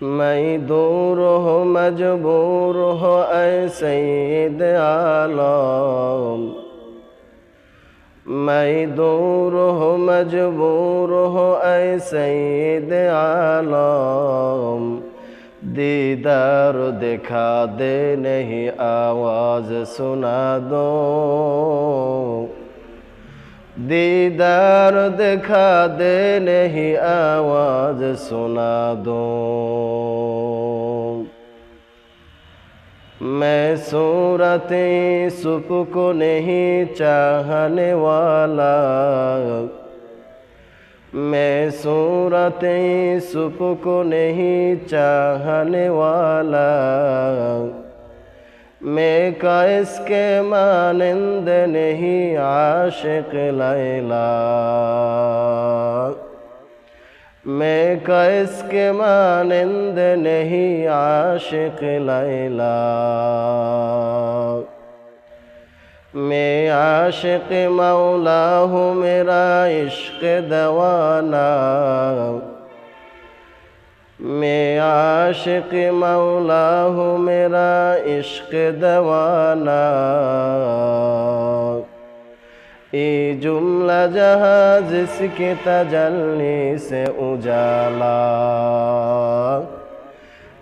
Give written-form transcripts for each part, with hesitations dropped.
मैं दूर हो मजबूर हो ऐ सैयद आलम, मैं दूर हो मजबूर हो ऐ सैयद आलम। दीदार दिखा दे नहीं आवाज़ सुना दो, दीदार दिखा दे नहीं आवाज़ सुना दो। मैं सूरत यूसुफ को नहीं चाहने वाला, मैं सूरत यूसुफ को नहीं चाहने वाला। मैं का इसके मानंद नहीं आशिक लैला, मैं का इसके मानंद नहीं आशिक लैला। मैं आशिक मौला हूँ मेरा इश्क दवाना, मैं आशिक मौला हूँ मेरा इश्क दवाना। ये जुमला जहाँ जिसके तजल्ली से उजाला,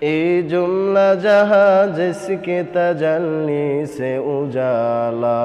ये जुमला जहाँ जिसके तजल्ली से उजाला।